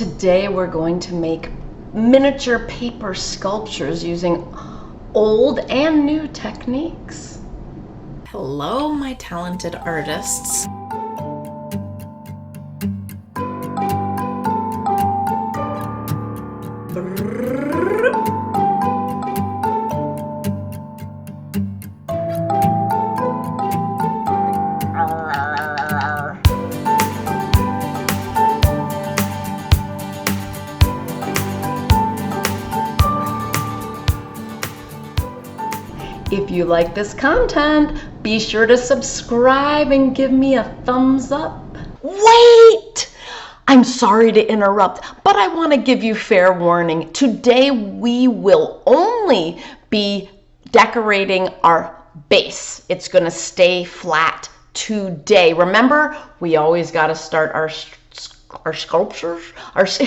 Today we're going to make miniature paper sculptures using old and new techniques. Hello, my talented artists. If you like this content, be sure to subscribe and give me a thumbs up. Wait! I'm sorry to interrupt, but I want to give you fair warning. Today we will only be decorating our base. It's going to stay flat today. Remember, we always got to start our sculptures.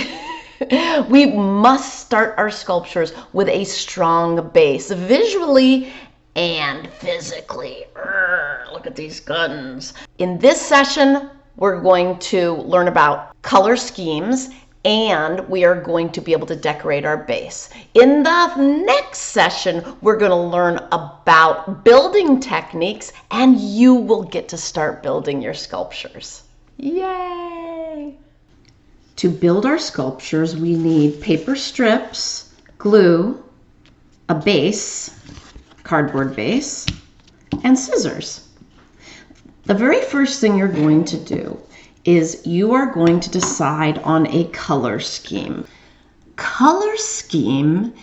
We must start our sculptures with a strong base, visually and physically. Look at these guns. In this session, we're going to learn about color schemes, and we are going to be able to decorate our base. In the next session, we're going to learn about building techniques, and you will get to start building your sculptures. Yay! To build our sculptures, we need paper strips, glue, a base, cardboard base, and scissors. The very first thing you're going to do is you are going to decide on a color scheme. Color scheme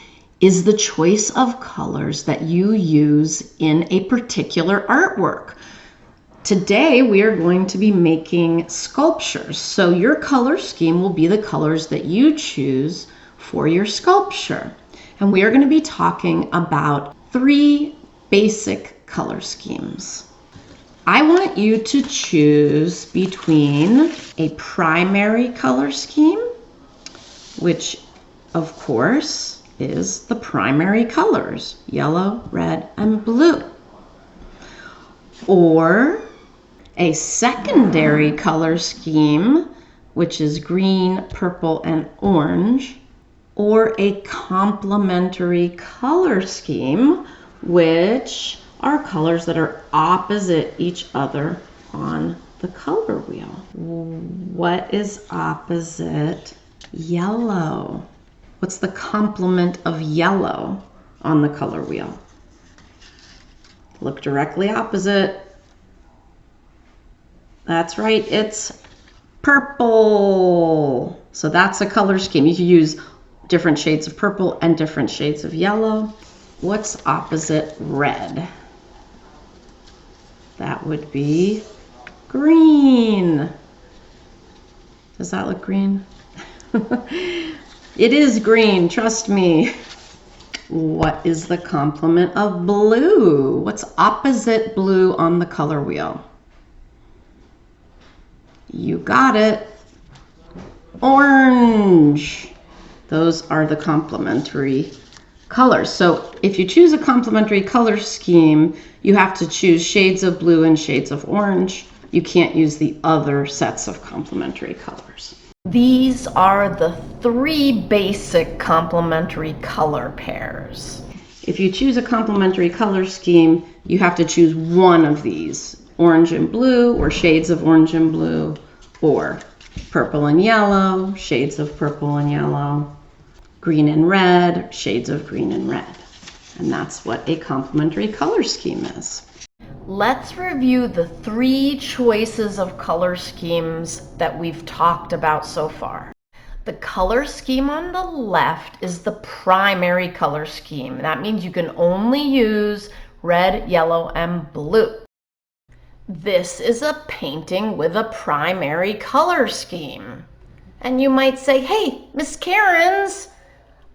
is the choice of colors that you use in a particular artwork. Today we are going to be making sculptures, so your color scheme will be the colors that you choose for your sculpture. And we are going to be talking about 3 basic color schemes. I want you to choose between a primary color scheme, which of course is the primary colors, yellow, red, and blue, or a secondary color scheme, which is green, purple, and orange, or a complementary color scheme, which are colors that are opposite each other on the color wheel. What is opposite yellow? What's the complement of yellow on the color wheel? Look directly opposite. That's right, it's purple. So that's a color scheme. You can use different shades of purple and different shades of yellow. What's opposite red? That would be green. Does that look green? It is green, trust me. What is the complement of blue? What's opposite blue on the color wheel? You got it. Orange. Those are the complementary colors. So if you choose a complementary color scheme, you have to choose shades of blue and shades of orange. You can't use the other sets of complementary colors. These are the 3 basic complementary color pairs. If you choose a complementary color scheme, you have to choose one of these, orange and blue, or shades of orange and blue, or purple and yellow, shades of purple and yellow, green and red, shades of green and red. And that's what a complementary color scheme is. Let's review the 3 choices of color schemes that we've talked about so far. The color scheme on the left is the primary color scheme. That means you can only use red, yellow, and blue. This is a painting with a primary color scheme. And you might say, hey, Miss Karen's,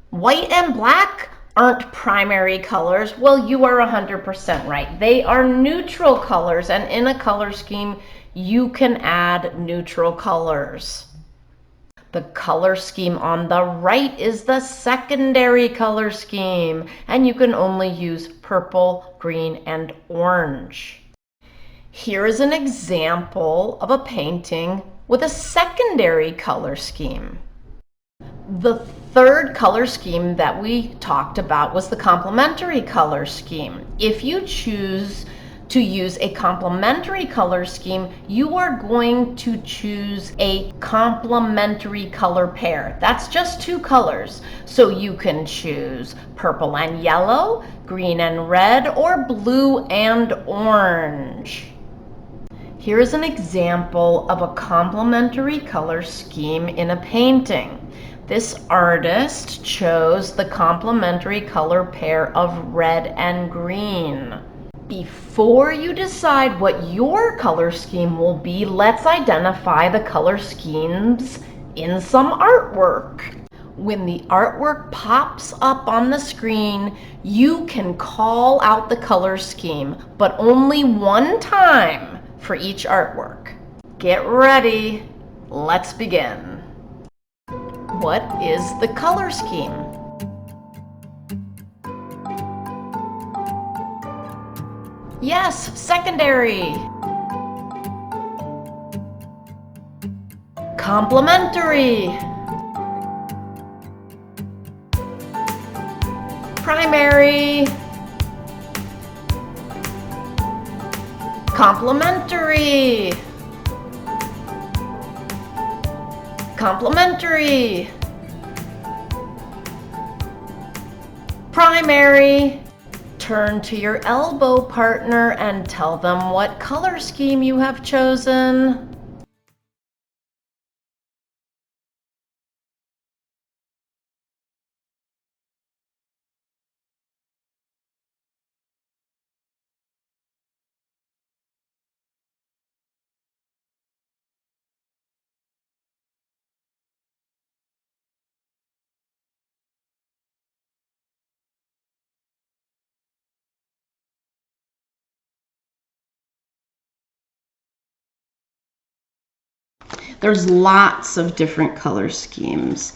white and black aren't primary colors. Well, you are 100% right. They are neutral colors, and in a color scheme, you can add neutral colors. The color scheme on the right is the secondary color scheme, and you can only use purple, green, and orange. Here is an example of a painting with a secondary color scheme. The third color scheme that we talked about was the complementary color scheme. If you choose to use a complementary color scheme, you are going to choose a complementary color pair. That's just two colors. So you can choose purple and yellow, green and red, or blue and orange. Here's an example of a complementary color scheme in a painting. This artist chose the complementary color pair of red and green. Before you decide what your color scheme will be, let's identify the color schemes in some artwork. When the artwork pops up on the screen, you can call out the color scheme, but only one time for each artwork. Get ready, let's begin. What is the color scheme? Yes, secondary. Complementary. Primary. Complementary. Complementary. Primary. Turn to your elbow partner and tell them what color scheme you have chosen. There's lots of different color schemes,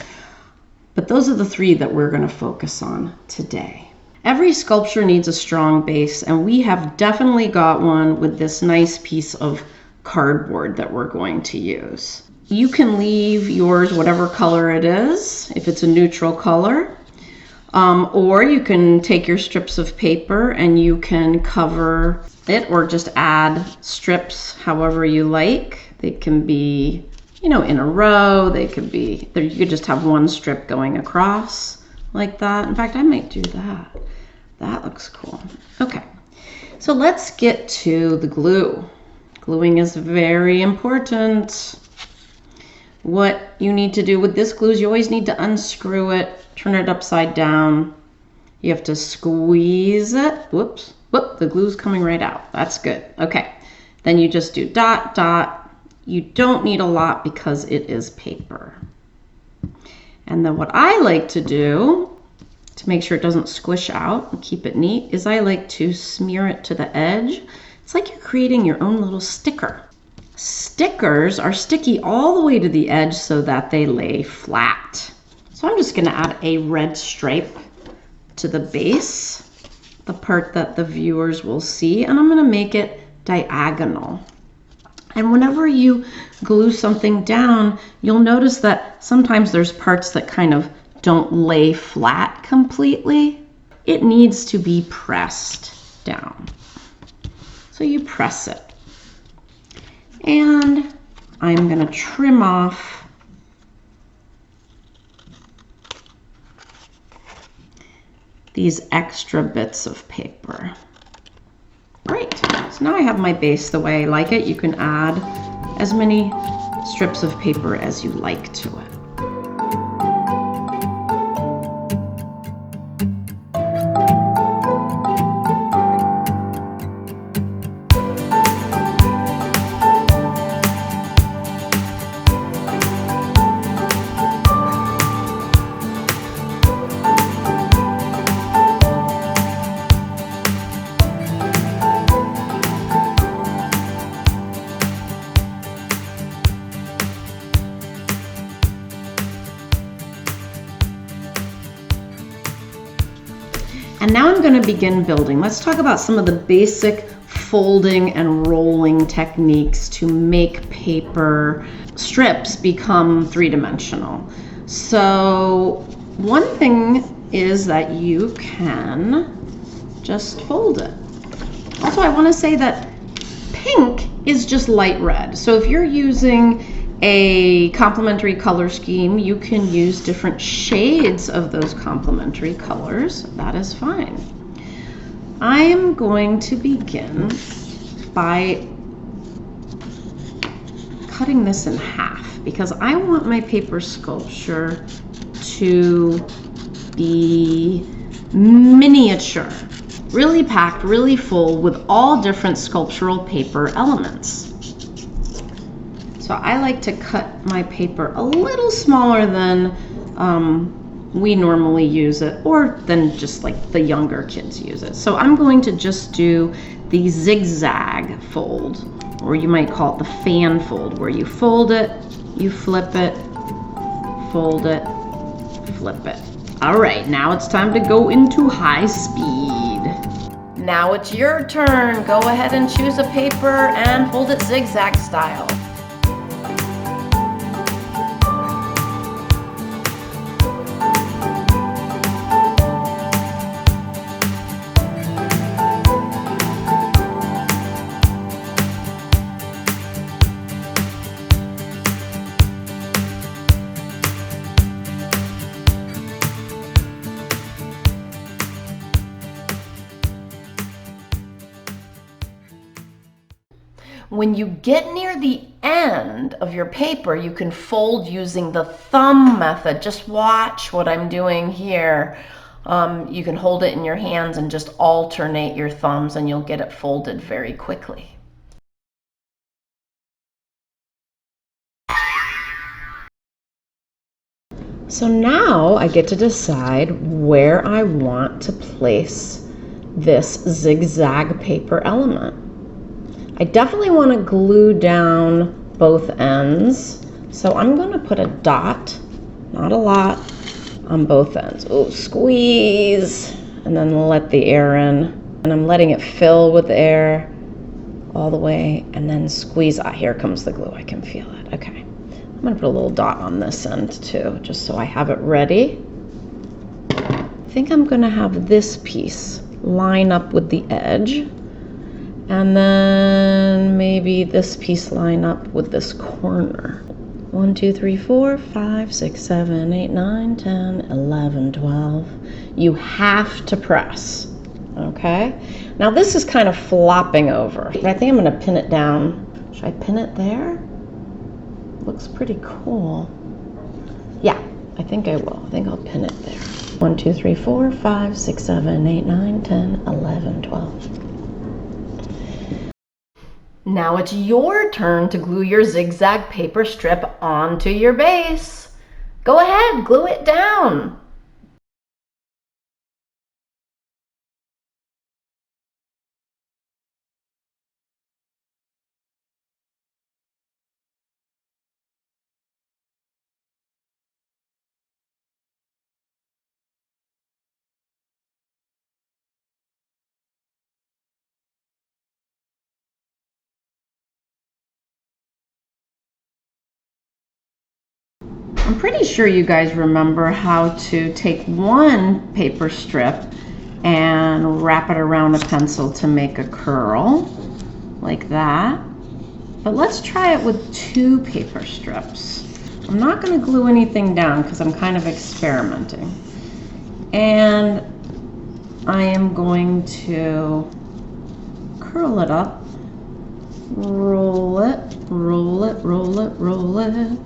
but those are the three that we're going to focus on today. Every sculpture needs a strong base, and we have definitely got one with this nice piece of cardboard that we're going to use. You can leave yours whatever color it is, if it's a neutral color, or you can take your strips of paper and you can cover it or just add strips however you like. They can be, in a row. They could be, you could just have one strip going across like that. In fact, I might do that. That looks cool. Okay, so let's get to the glue. Gluing is very important. What you need to do with this glue is you always need to unscrew it, turn it upside down. You have to squeeze it. Whoops, whoop, the glue's coming right out. That's good. Okay, then you just do dot, dot. You don't need a lot because it is paper. And then what I like to do to make sure it doesn't squish out and keep it neat is I like to smear it to the edge. It's like you're creating your own little sticker. Stickers are sticky all the way to the edge so that they lay flat. So I'm just going to add a red stripe to the base, the part that the viewers will see, and I'm going to make it diagonal. And whenever you glue something down, you'll notice that sometimes there's parts that kind of don't lay flat completely. It needs to be pressed down. So you press it. And I'm going to trim off these extra bits of paper. Great. So now I have my base the way I like it. You can add as many strips of paper as you like to it. And now I'm going to begin building. Let's talk about some of the basic folding and rolling techniques to make paper strips become three-dimensional. So one thing is that you can just fold it. Also, I want to say that pink is just light red. So if you're using a complementary color scheme, you can use different shades of those complementary colors. That is fine. I am going to begin by cutting this in half because I want my paper sculpture to be miniature, really packed, really full with all different sculptural paper elements. So I like to cut my paper a little smaller than we normally use it, or than just like the younger kids use it. So I'm going to just do the zigzag fold, or you might call it the fan fold, where you fold it, you flip it, fold it, flip it. All right, now it's time to go into high speed. Now it's your turn. Go ahead and choose a paper and fold it zigzag style. When you get near the end of your paper, you can fold using the thumb method. Just watch what I'm doing here. You can hold it in your hands and just alternate your thumbs and you'll get it folded very quickly. So now I get to decide where I want to place this zigzag paper element. I definitely want to glue down both ends, so I'm going to put a dot, not a lot, on both ends. Oh, squeeze, and then let the air in. And I'm letting it fill with air all the way, and then squeeze. Ah, here comes the glue. I can feel it. Okay. I'm going to put a little dot on this end too, just so I have it ready. I think I'm going to have this piece line up with the edge. And then maybe this piece line up with this corner. 1, 2, 3, 4, 5, 6, 7, 8, 9, 10, 11, 12. You have to press, okay? Now this is kind of flopping over. I think I'm gonna pin it down. Should I pin it there? Looks pretty cool. Yeah, I think I will. I think I'll pin it there. 1, 2, 3, 4, 5, 6, 7, 8, 9, 10, 11, 12. Now it's your turn to glue your zigzag paper strip onto your base. Go ahead, glue it down. I'm pretty sure you guys remember how to take one paper strip and wrap it around a pencil to make a curl, like that. But let's try it with 2 paper strips. I'm not going to glue anything down because I'm kind of experimenting. And I am going to curl it up, roll it, roll it, roll it, roll it.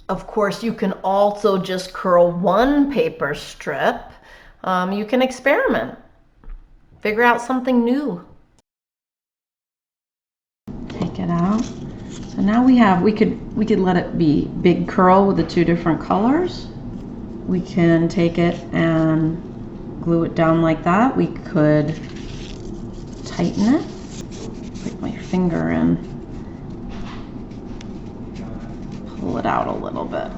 Of course, you can also just curl one paper strip. You can experiment. Figure out something new. Take it out. So now we could let it be big curl with the 2 different colors. We can take it and glue it down like that. We could tighten it. Put my finger in. Pull it out a little bit.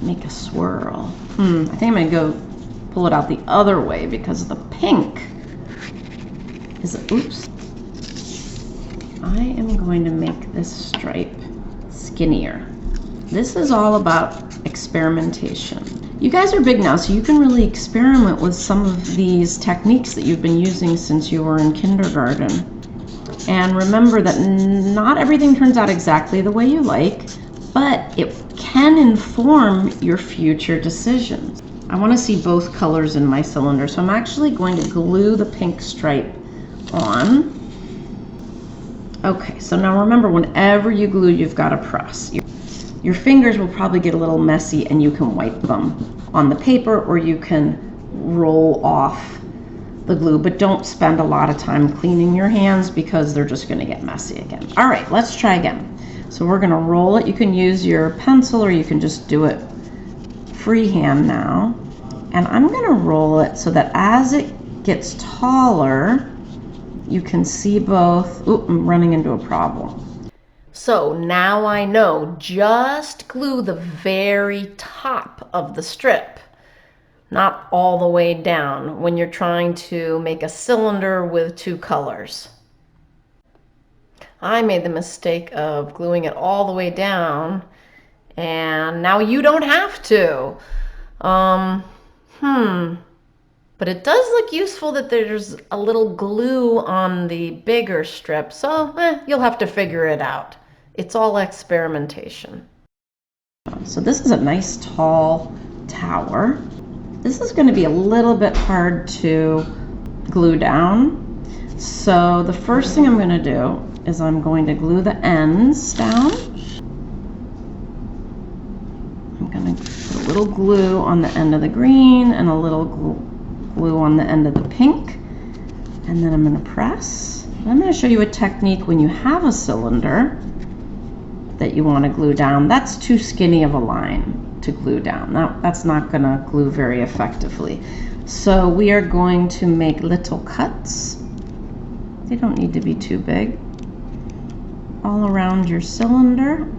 Make a swirl. I think I'm gonna go pull it out the other way because the pink is, oops. I am going to make this stripe skinnier. This is all about experimentation. You guys are big now, so you can really experiment with some of these techniques that you've been using since you were in kindergarten. And remember that not everything turns out exactly the way you like, but it can inform your future decisions. I want to see both colors in my cylinder, so I'm actually going to glue the pink stripe on. Okay, so now remember, whenever you glue, you've got to press. Your fingers will probably get a little messy and you can wipe them on the paper, or you can roll off the glue, but don't spend a lot of time cleaning your hands because they're just going to get messy again. All right, let's try again. So we're going to roll it. You can use your pencil or you can just do it freehand now. And I'm going to roll it so that as it gets taller, you can see both. Oop, I'm running into a problem. So now I know, just glue the very top of the strip, not all the way down when you're trying to make a cylinder with two colors. I made the mistake of gluing it all the way down, and now you don't have to. But it does look useful that there's a little glue on the bigger strip, so you'll have to figure it out. It's all experimentation. So this is a nice tall tower. This is going to be a little bit hard to glue down. So the first thing I'm going to do is I'm going to glue the ends down. I'm going to put a little glue on the end of the green and a little glue on the end of the pink. And then I'm going to press. And I'm going to show you a technique when you have a cylinder that you want to glue down. That's too skinny of a line to glue down. That's not going to glue very effectively. So we are going to make little cuts. They don't need to be too big. All around your cylinder.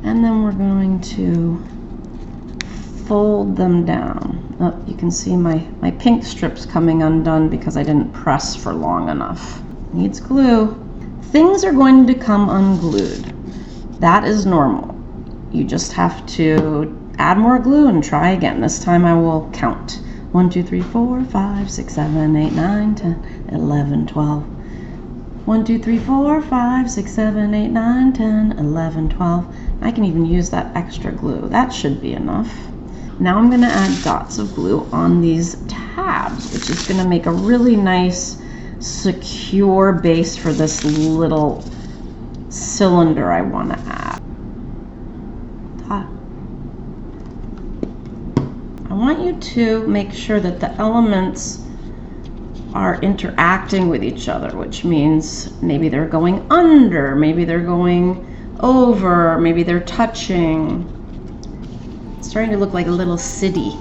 And then we're going to fold them down. Oh, you can see my pink strip's coming undone because I didn't press for long enough. Needs glue. Things are going to come unglued. That is normal. You just have to add more glue and try again. This time I will count. 1, 2, 3, 4, 5, 6, 7, 8, 9, 10, 11, 12. 1, 2, 3, 4, 5, 6, 7, 8, 9, 10, 11, 12. I can even use that extra glue. That should be enough. Now I'm going to add dots of glue on these tabs, which is going to make a really nice, secure base for this little cylinder I want to add. I want you to make sure that the elements are interacting with each other, which means maybe they're going under, maybe they're going over, maybe they're touching. It's starting to look like a little city.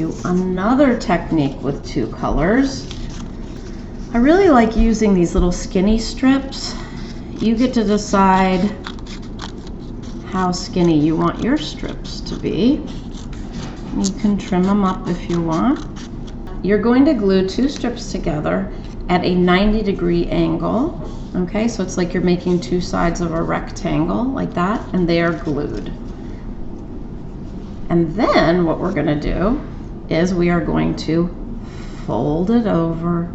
do another technique with 2 colors. I really like using these little skinny strips. You get to decide how skinny you want your strips to be. You can trim them up if you want. You're going to glue 2 strips together at a 90-degree angle. Okay, so it's like you're making 2 sides of a rectangle like that, and they are glued. And then what we're going to do is we are going to fold it over,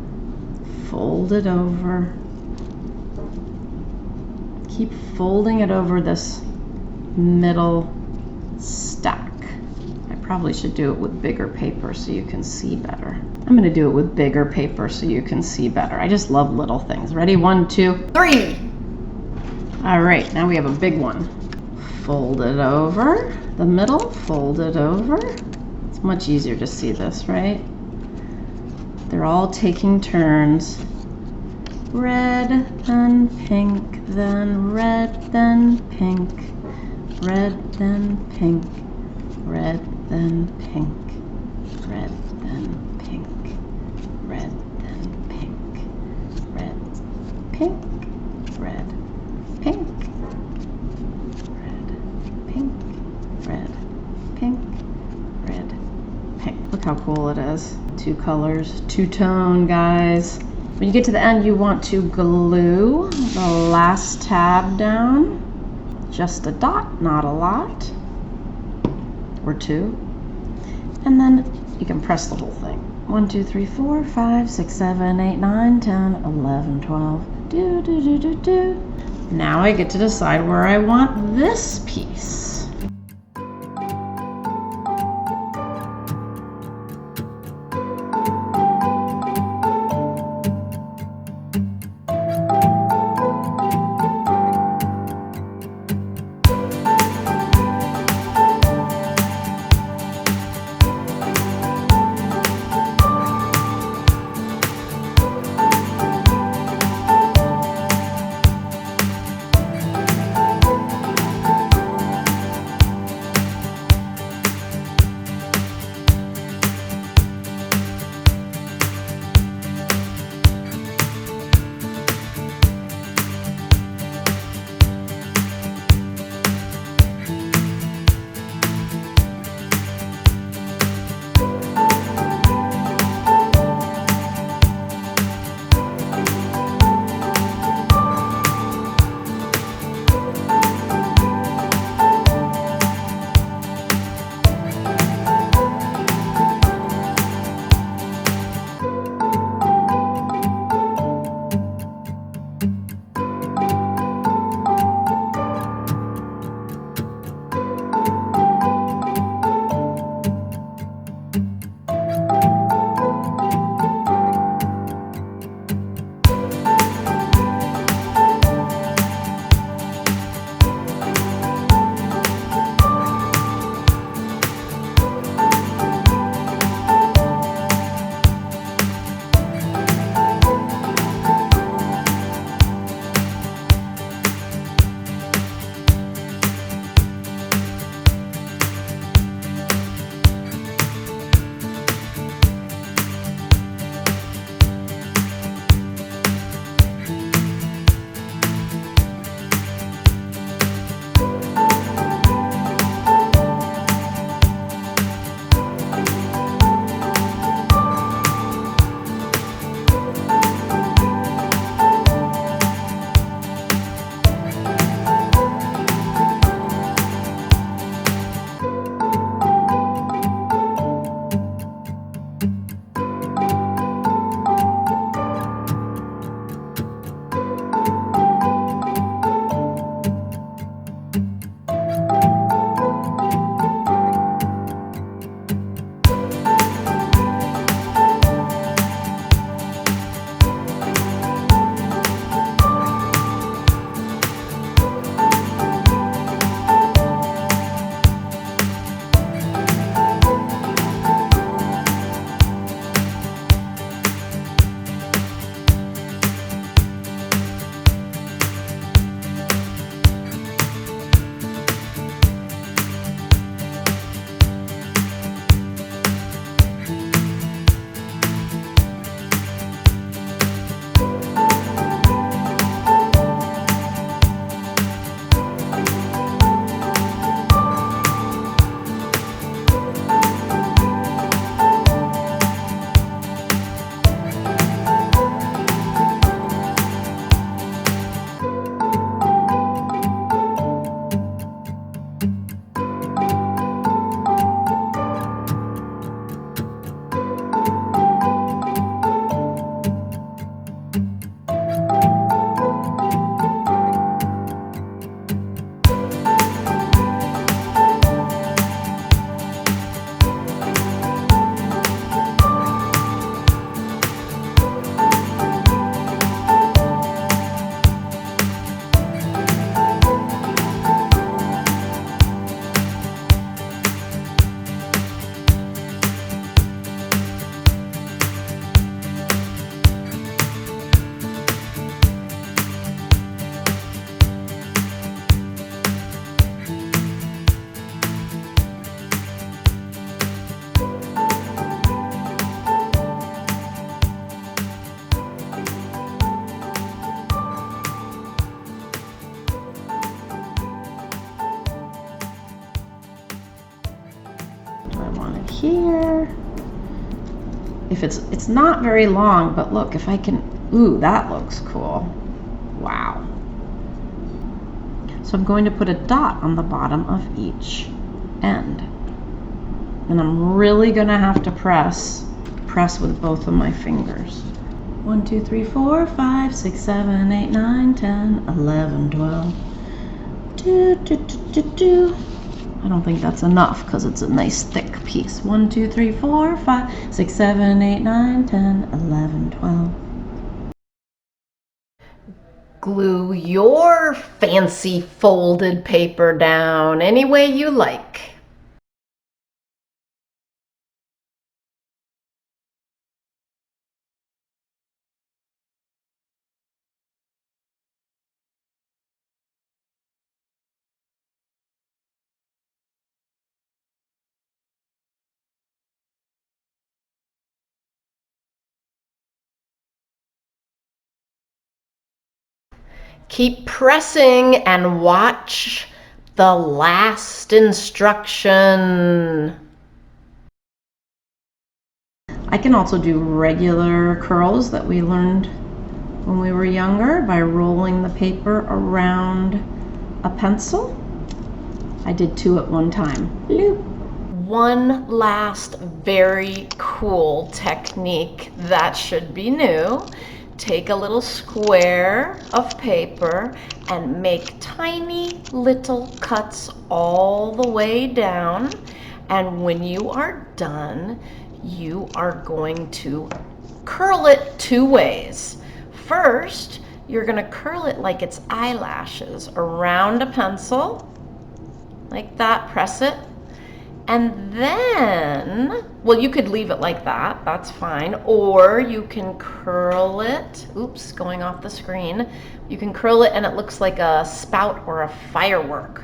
keep folding it over this middle stack. I probably should do it with bigger paper so you can see better. I'm going to do it with bigger paper so you can see better. I just love little things. Ready? 1, 2, 3. All right, now we have a big one. Fold it over the middle, fold it over. It's much easier to see this, right? They're all taking turns. Red, then pink, then red, then pink. Red, then pink. Red, then pink. Red, then pink. Red, then pink. Red, pink. Red, pink. Red, pink. Red, pink. Red, pink. Look how cool it is. 2 colors, 2-tone, guys. When you get to the end, you want to glue the last tab down. Just a dot, not a lot. Or 2. And then you can press the whole thing. 1, 2, 3, 4, 5, 6, 7, 8, 9, 10, 11, 12. Do, do, do, do, do. Now I get to decide where I want this piece. if it's not very long, but look, if I can, ooh, that looks cool. Wow. So I'm going to put a dot on the bottom of each end. And I'm really gonna have to press with both of my fingers. 1, 2, 3, 4, 5, 6, 7, 8, 9, 10, 11, 12. I don't think that's enough because it's a nice thick piece. 1, 2, 3, 4, 5, 6, 7, 8, 9, 10, 11, 12. Glue your fancy folded paper down any way you like. Keep pressing and watch the last instruction. I can also do regular curls that we learned when we were younger by rolling the paper around a pencil. I did 2 at one time. Loop. One last very cool technique that should be new. Take a little square of paper and make tiny little cuts all the way down. And when you are done, you are going to curl it 2 ways. First, you're going to curl it like it's eyelashes around a pencil, like that, press it. And then, well, you could leave it like that, that's fine, or you can curl it, oops, going off the screen. You can curl it and it looks like a spout or a firework.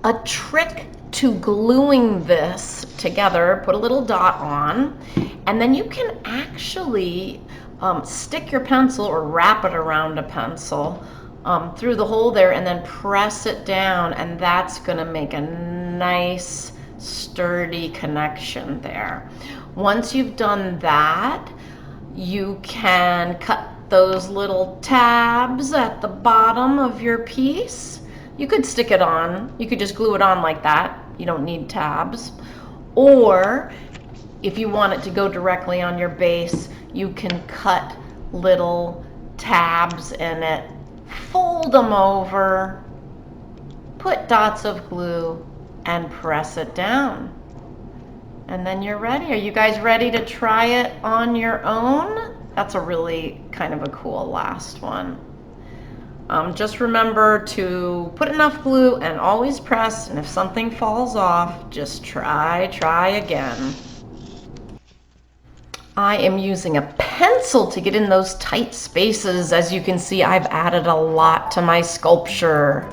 A trick to gluing this together, put a little dot on, and then you can actually stick your pencil or wrap it around a pencil through the hole there and then press it down, and that's gonna make a nice sturdy connection there. Once you've done that, you can cut those little tabs at the bottom of your piece. You could stick it on, you could just glue it on like that. You don't need tabs. Or if you want it to go directly on your base, you can cut little tabs in it, fold them over, put dots of glue, and press it down. And then you're ready. Are you guys ready to try it on your own? That's a really kind of a cool last one. Just remember to put enough glue and always press, and if something falls off, just try again. I am using a pencil to get in those tight spaces. As you can see, I've added a lot to my sculpture.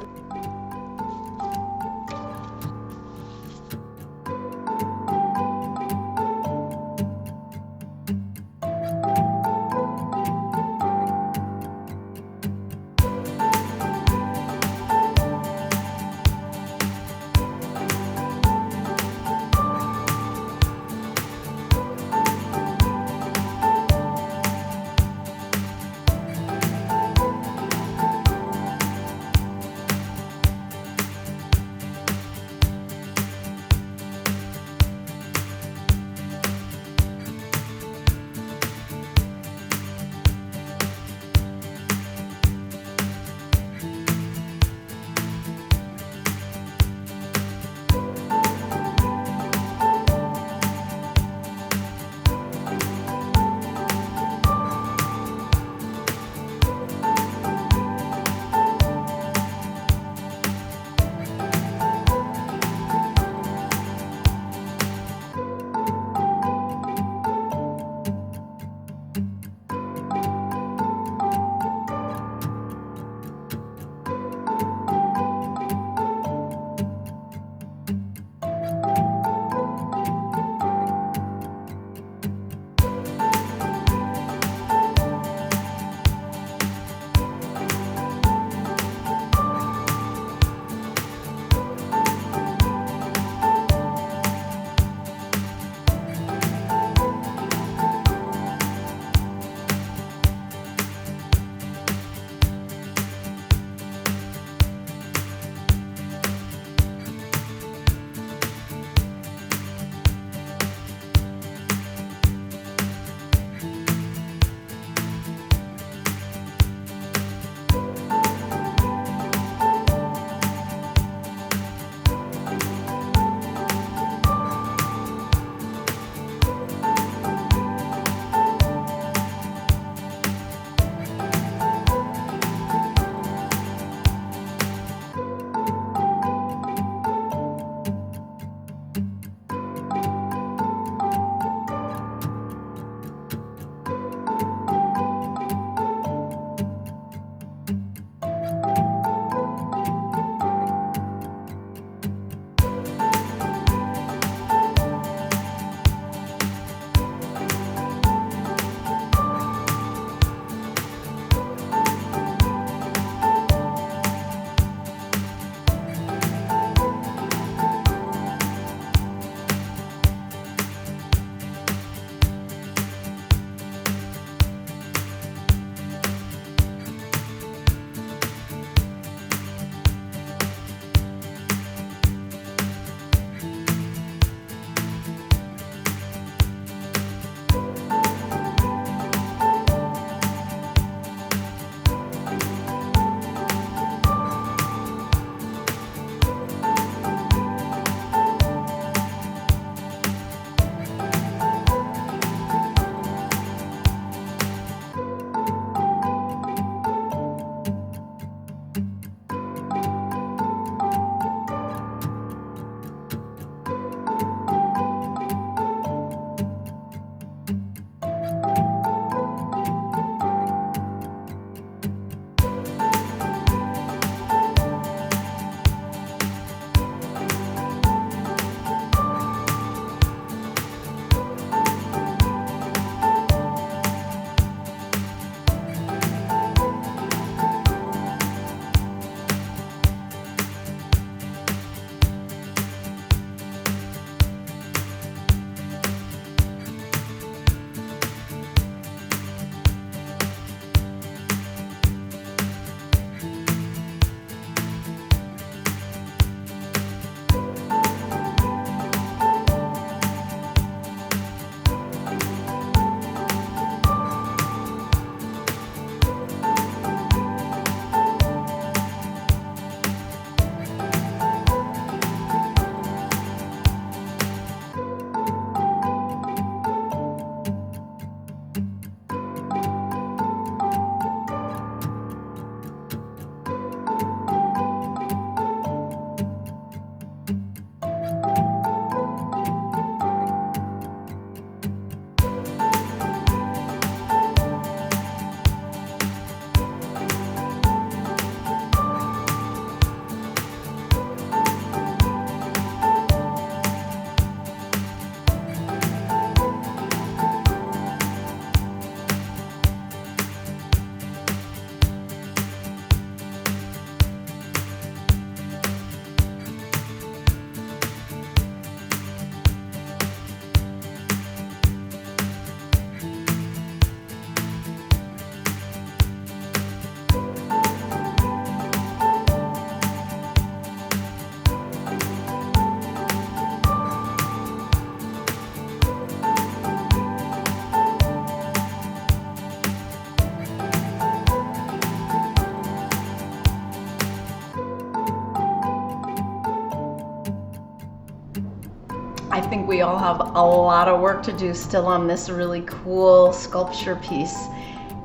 we all have a lot of work to do still on this really cool sculpture piece.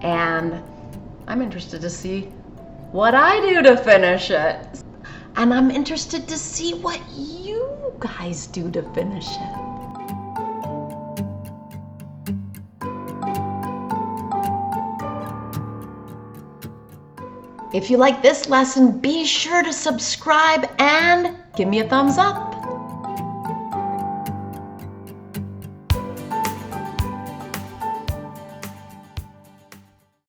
And I'm interested to see what I do to finish it. And I'm interested to see what you guys do to finish it. If you like this lesson, be sure to subscribe and give me a thumbs up.